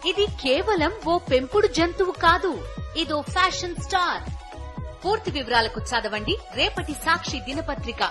ఇది కేవలం ఓ పెంపుడు జంతువు కాదు, ఇదో ఫ్యాషన్ స్టార్. పూర్తి వివరాలకు చదవండి రేపటి సాక్షి దినపత్రిక.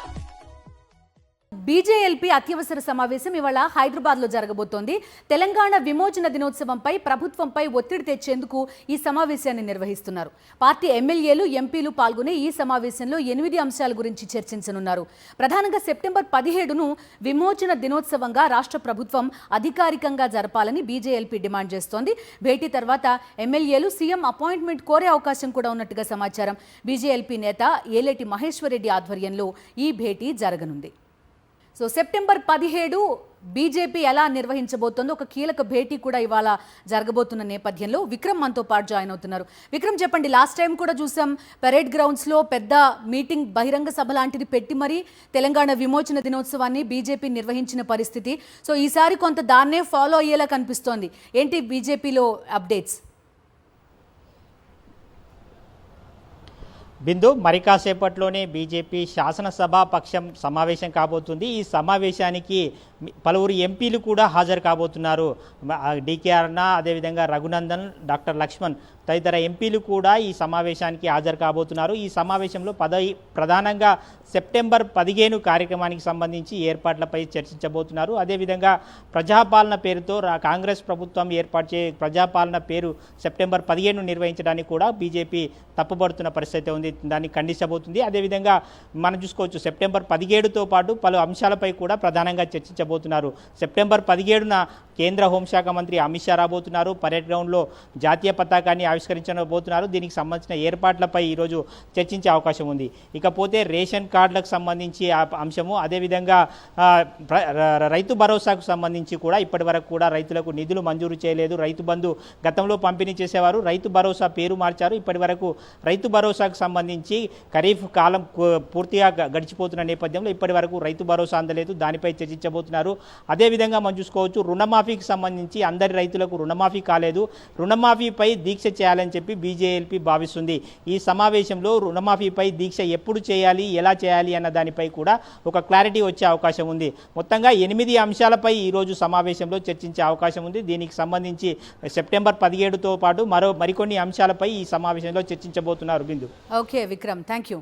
బీజేఎల్పీ అత్యవసర సమావేశం ఇవాళ హైదరాబాద్ లో జరగబోతోంది. తెలంగాణ విమోచన దినోత్సవంపై ప్రభుత్వంపై ఒత్తిడి తెచ్చేందుకు ఈ సమావేశాన్ని నిర్వహిస్తున్నారు. పార్టీ ఎమ్మెల్యేలు, ఎంపీలు పాల్గొనే ఈ సమావేశంలో 8 అంశాల గురించి చర్చించనున్నారు. ప్రధానంగా సెప్టెంబర్ 17ను విమోచన దినోత్సవంగా రాష్ట్ర ప్రభుత్వం అధికారికంగా జరపాలని బీజేఎల్పీ డిమాండ్ చేస్తోంది. భేటీ తర్వాత ఎమ్మెల్యేలు సీఎం అపాయింట్మెంట్ కోరే అవకాశం కూడా ఉన్నట్టుగా సమాచారం. బీజేఎల్పీ నేత ఏలేటి మహేశ్వరరెడ్డి ఆధ్వర్యంలో ఈ భేటీ జరగనుంది. సో సెప్టెంబర్ 17 బీజేపీ ఎలా నిర్వహించబోతోందో ఒక కీలక భేటీ కూడా ఇవాళ జరగబోతున్న నేపథ్యంలో విక్రమ్ మనతో పాటు జాయిన్ అవుతున్నారు. విక్రమ్, చెప్పండి, లాస్ట్ టైం కూడా చూసాం పరేడ్ గ్రౌండ్స్లో పెద్ద మీటింగ్, బహిరంగ సభ లాంటిది పెట్టి మరి తెలంగాణ విమోచన దినోత్సవాన్ని బీజేపీ నిర్వహించిన పరిస్థితి. సో ఈసారి కొంత దాన్నే ఫాలో అయ్యేలా కనిపిస్తోంది. ఏంటి బీజేపీలో అప్డేట్స్? బిందు, మరి కాసేపట్లోనే బీజేపీ శాసనసభ పక్షం సమావేశం కాబోతుంది. ఈ సమావేశానికి పలువురు ఎంపీలు కూడా హాజరు కాబోతున్నారు. డికే అరుణ, అదేవిధంగా రఘునందన్, డాక్టర్ లక్ష్మణ్ తదితర ఎంపీలు కూడా ఈ సమావేశానికి హాజరు కాబోతున్నారు. ఈ సమావేశంలో ప్రధానంగా సెప్టెంబర్ 15 కార్యక్రమానికి సంబంధించి ఏర్పాట్లపై చర్చించబోతున్నారు. అదేవిధంగా ప్రజాపాలన పేరుతో కాంగ్రెస్ ప్రభుత్వం ఏర్పాటు ప్రజాపాలన పేరు సెప్టెంబర్ 15 నిర్వహించడానికి కూడా బీజేపీ తప్పుపడుతున్న పరిస్థితి ఉంది. దాన్ని ఖండించబోతుంది. అదేవిధంగా మనం చూసుకోవచ్చు, సెప్టెంబర్ 17తో పాటు పలు అంశాలపై కూడా ప్రధానంగా చర్చించబోతున్నారు. సెప్టెంబర్ 17న కేంద్ర హోంశాఖ మంత్రి అమిత్ షా రాబోతున్నారు. పరేడ్ గ్రౌండ్లో జాతీయ పతాకాన్ని ఆవిష్కరించబోతున్నారు. దీనికి సంబంధించిన ఏర్పాట్లపై ఈరోజు చర్చించే అవకాశం ఉంది. ఇకపోతే రేషన్ కార్డులకు సంబంధించి అంశము, అదేవిధంగా రైతు భరోసాకు సంబంధించి కూడా ఇప్పటి వరకు కూడా రైతులకు నిధులు మంజూరు చేయలేదు. రైతు బంధు గతంలో పంపిణీ చేసేవారు, రైతు భరోసా పేరు మార్చారు. ఇప్పటి వరకు రైతు భరోసాకు సంబంధించి ఖరీఫ్ కాలం పూర్తిగా గడిచిపోతున్న నేపథ్యంలో ఇప్పటి వరకు రైతు భరోసా అందలేదు. దానిపై చర్చించబోతున్నారు. అదేవిధంగా మనం చూసుకోవచ్చు, రుణమాఫీకి సంబంధించి అందరి రైతులకు రుణమాఫీ కాలేదు. రుణమాఫీపై దీక్ష చేయాలని చెప్పి బీజేఎల్పీ భావిస్తుంది. ఈ సమావేశంలో రుణమాఫీపై దీక్ష ఎప్పుడు చేయాలి, ఎలా చేయాలి అన్న దానిపై కూడా ఒక క్లారిటీ వచ్చే అవకాశం ఉంది. మొత్తంగా 8 అంశాలపై ఈరోజు సమావేశంలో చర్చించే అవకాశం ఉంది. దీనికి సంబంధించి సెప్టెంబర్ 17తో పాటు మరికొన్ని అంశాలపై ఈ సమావేశంలో చర్చించబోతున్నారు. Bindu. Okay Vikram, thank you.